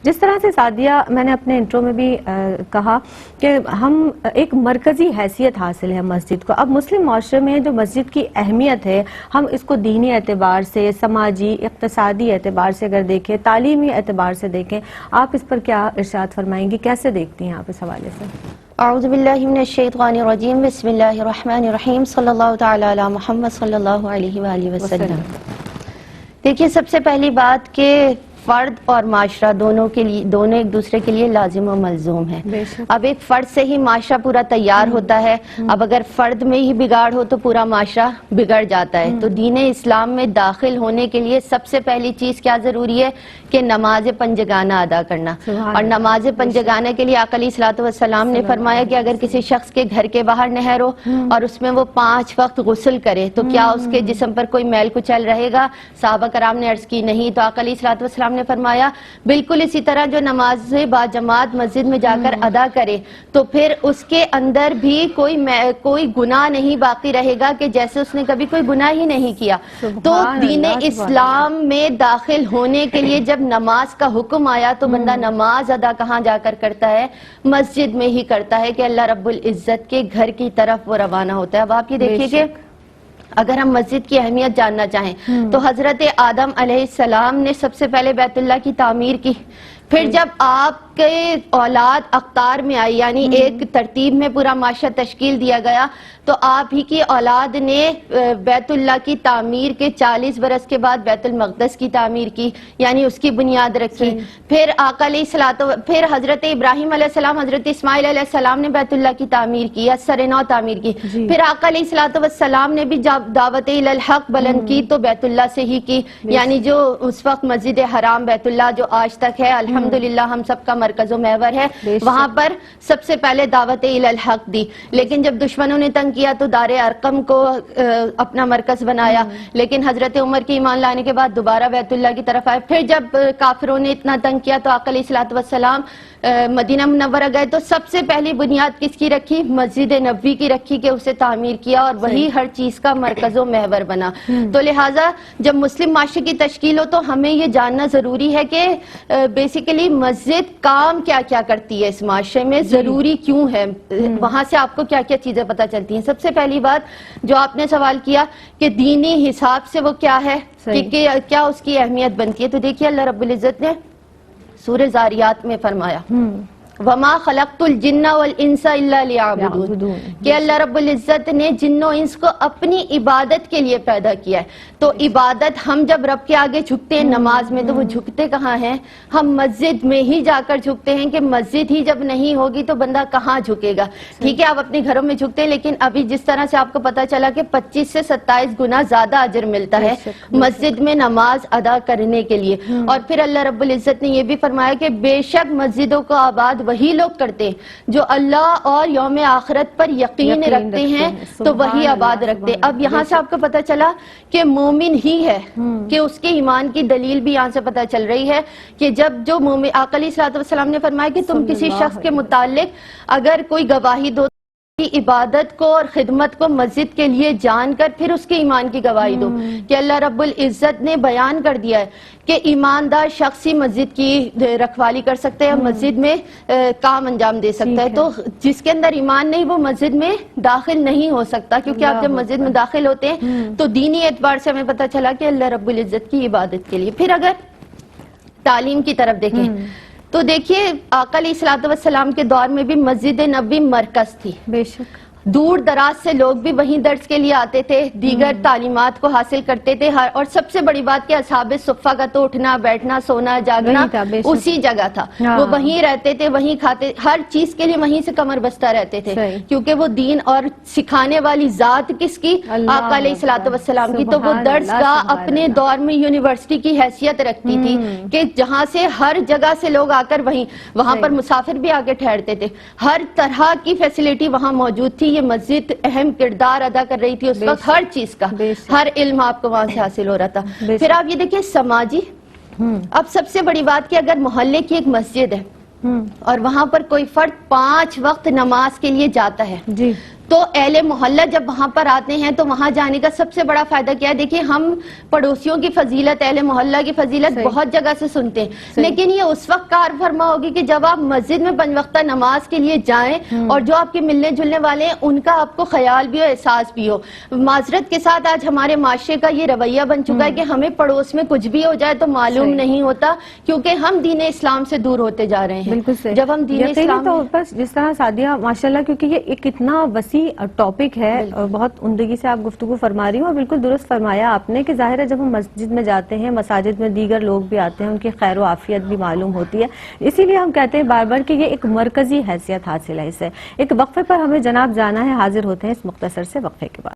جس طرح سے سعدیہ میں نے اپنے انٹرو میں بھی کہا کہ ہم ایک مرکزی حیثیت حاصل ہے مسجد کو. اب مسلم معاشرے میں جو مسجد کی اہمیت ہے ہم اس کو دینی اعتبار سے، سماجی، اقتصادی اعتبار سے اگر دیکھیں، تعلیمی اعتبار سے دیکھیں، آپ اس پر کیا ارشاد فرمائیں گی؟ کیسے دیکھتی ہیں آپ اس حوالے سے؟ اعوذ باللہ من الشیطان الرجیم، بسم اللہ الرحمن الرحیم، صلی اللہ تعالی علی محمد صلی اللہ علیہ وآلہ وسلم. دیکھیے، سب سے پہلی بات کہ فرد اور معاشرہ دونوں ایک دوسرے کے لیے لازم و ملزوم ہے. اب ایک فرد سے ہی معاشرہ پورا تیار ہوتا ہے. اب اگر فرد میں ہی بگاڑ ہو تو پورا معاشرہ بگڑ جاتا ہے. تو دین اسلام میں داخل ہونے کے لیے سب سے پہلی چیز کیا ضروری ہے کہ نماز پنجگانہ ادا کرنا. اور نماز پنجگانہ کے لیے آقا علیہ الصلوۃ والسلام نے فرمایا کہ اگر کسی شخص کے گھر کے باہر نہر ہو اور اس میں وہ 5 وقت غسل کرے تو کیا اس کے جسم پر کوئی میل کچل رہے گا؟ صحابہ کرام نے عرض کی نہیں. تو آقا علیہ الصلوۃ والسلام نے فرمایا بالکل اسی طرح جو نماز با جماعت مسجد میں جا کر ادا کرے تو پھر اس کے اندر بھی کوئی گناہ نہیں باقی رہے گا کہ جیسے اس نے کبھی کوئی گناہ ہی نہیں کیا. تو دین اسلام میں داخل ہونے کے لیے جب نماز کا حکم آیا تو بندہ نماز ادا کہاں جا کر کرتا ہے؟ مسجد میں ہی کرتا ہے کہ اللہ رب العزت کے گھر کی طرف وہ روانہ ہوتا ہے. اب آپ یہ دیکھیے کہ اگر ہم مسجد کی اہمیت جاننا چاہیں تو حضرت آدم علیہ السلام نے سب سے پہلے بیت اللہ کی تعمیر کی. پھر جب آپ کے اولاد اقطار میں آئی، یعنی ایک ترتیب میں پورا معاشرہ تشکیل دیا گیا، تو آپ ہی کی اولاد نے بیت اللہ کی تعمیر کے 40 برس کے بعد بیت المقدس کی تعمیر کی، یعنی اس کی بنیاد رکھی. پھر آقا علیہ پھر حضرت ابراہیم علیہ السلام، حضرت اسماعیل علیہ السلام نے بیت اللہ کی تعمیر کی یا سرنو تعمیر کی. پھر آقا علیہ الصلوۃ والسلام نے بھی جب دعوت الحق بلند کی تو بیت اللہ سے ہی کی، یعنی جو اس وقت مسجد حرام بیت اللہ جو آج تک ہے الحمدللہ ہم سب کا مرکز و محور ہے، وہاں پر سب سے پہلے دعوت الحق دی. لیکن جب دشمنوں نے تنگ کیا تو دار ارقم کو اپنا مرکز بنایا. لیکن حضرت عمر کی ایمان لانے کے بعد دوبارہ بیت اللہ کی طرف آئے. پھر جب کافروں نے اتنا تنگ کیا تو آقا علیہ الصلوۃ والسلام مدینہ منورہ گئے تو سب سے پہلی بنیاد کس کی رکھی؟ مسجد نبوی کی رکھی کہ اسے تعمیر کیا اور وہی ہر چیز کا مرکز و محور بنا. تو لہٰذا جب مسلم معاشرے کی تشکیل ہو تو ہمیں یہ جاننا ضروری ہے کہ بیسیکلی مسجد کام کیا کیا کرتی ہے اس معاشرے میں، ضروری کیوں ہے، وہاں سے آپ کو کیا کیا چیزیں پتہ چلتی ہیں. سب سے پہلی بات جو آپ نے سوال کیا کہ دینی حساب سے وہ کیا ہے کہ کیا اس کی اہمیت بنتی ہے، تو دیکھیے اللہ رب العزت نے سورہ زاریات میں فرمایا وَمَا خَلَقْتُ الْجِنَّ وَالْإِنسَ إِلَّا لِيَعْبُدُونَ کہ اللہ رب العزت نے جن و انس کو اپنی عبادت کے لیے پیدا کیا ہے. تو عبادت ہم جب رب کے آگے جھکتے ہیں نماز میں تو وہ جھکتے کہاں ہیں؟ ہم مسجد میں ہی جا کر جھکتے ہیں کہ مسجد ہی جب نہیں ہوگی تو بندہ کہاں جھکے گا. ٹھیک ہے آپ اپنے گھروں میں جھکتے ہیں، لیکن ابھی جس طرح سے آپ کو پتا چلا کہ 25 سے 27 گنا زیادہ اجر ملتا ہے مسجد میں نماز ادا کرنے کے لیے. اور پھر اللہ رب العزت نے یہ بھی فرمایا کہ بے شک مسجدوں کو آباد وہی لوگ کرتے ہیں جو اللہ اور یوم آخرت پر یقین رکھتے ہیں تو وہی آباد رکھتے ہیں. اب یہاں سے آپ کو پتا چلا کہ مومن ہی ہے کہ اس کے ایمان کی دلیل بھی یہاں سے پتا چل رہی ہے کہ جب جو مومن آقا علیہ الصلوۃ والسلام نے فرمایا کہ تم کسی شخص کے متعلق اگر کوئی گواہی دو عبادت کو اور خدمت کو مسجد کے لیے جان کر پھر اس کے ایمان کی گواہی دو. کہ اللہ رب العزت نے بیان کر دیا ہے کہ ایماندار شخص ہی مسجد کی رکھوالی کر سکتے ہیں، مسجد میں کام انجام دے سکتا ہے. تو جس کے اندر ایمان نہیں وہ مسجد میں داخل نہیں ہو سکتا، کیونکہ آپ جب مسجد میں داخل ہوتے ہیں تو دینی اعتبار سے ہمیں پتہ چلا کہ اللہ رب العزت کی عبادت کے لیے. پھر اگر تعلیم کی طرف دیکھیں تو دیکھیے آقا علیہ الصلوۃ والسلام کے دور میں بھی مسجد نبوی مرکز تھی. بے شک دور دراز سے لوگ بھی وہیں درس کے لیے آتے تھے، دیگر تعلیمات کو حاصل کرتے تھے. اور سب سے بڑی بات کہ اصحاب صفہ کا تو اٹھنا بیٹھنا سونا جاگنا اسی جگہ تھا. وہ وہیں رہتے تھے، وہیں کھاتے، ہر چیز کے لیے وہیں سے کمر بستہ رہتے تھے، کیونکہ وہ دین اور سکھانے والی ذات کس کی؟ آقا علیہ الصلوۃ والسلام کی. تو وہ درس گاہ اپنے دور میں یونیورسٹی کی حیثیت رکھتی تھی کہ جہاں سے ہر جگہ سے لوگ آ کر وہاں پر مسافر بھی آ کے ٹھہرتے تھے. ہر طرح کی فیسلٹی وہاں موجود تھی. یہ مسجد اہم کردار ادا کر رہی تھی اس وقت، ہر چیز کا، ہر علم آپ کو وہاں سے حاصل ہو رہا تھا. پھر آپ یہ دیکھیں سماجی، اب سب سے بڑی بات کہ اگر محلے کی ایک مسجد ہے اور وہاں پر کوئی فرد 5 وقت نماز کے لیے جاتا ہے تو اہل محلہ جب وہاں پر آتے ہیں تو وہاں جانے کا سب سے بڑا فائدہ کیا ہے؟ دیکھیں ہم پڑوسیوں کی فضیلت، اہل محلہ کی فضیلت صحیح، بہت جگہ سے سنتے ہیں، صحیح، لیکن یہ اس وقت کار فرما ہوگی کہ جب آپ مسجد میں 5 وقتہ نماز کے لیے جائیں اور جو آپ کے ملنے جلنے والے ہیں ان کا آپ کو خیال بھی ہو، احساس بھی ہو۔ معذرت کے ساتھ آج ہمارے معاشرے کا یہ رویہ بن چکا ہے کہ ہمیں پڑوس میں کچھ بھی ہو جائے تو معلوم صحیح، نہیں ہوتا، کیونکہ ہم دین اسلام سے دور ہوتے جا رہے ہیں۔ بالکل صحیح، جب ہم دین یقینی اسلام طور پر جس طرح سعدیہ ماشاءاللہ، کیونکہ یہ ایک اتنا وسیع ٹاپک ہے، بہت عمدگی سے آپ گفتگو فرما رہی ہوں، اور بالکل درست فرمایا آپ نے کہ ظاہر ہے جب ہم مسجد میں جاتے ہیں، مساجد میں دیگر لوگ بھی آتے ہیں، ان کی خیر و عافیت بھی معلوم ہوتی ہے، اسی لیے ہم کہتے ہیں بار بار کہ یہ ایک مرکزی حیثیت حاصل ہے اسے۔ ایک وقفے پر ہمیں جناب جانا ہے، حاضر ہوتے ہیں اس مختصر سے وقفے کے بعد۔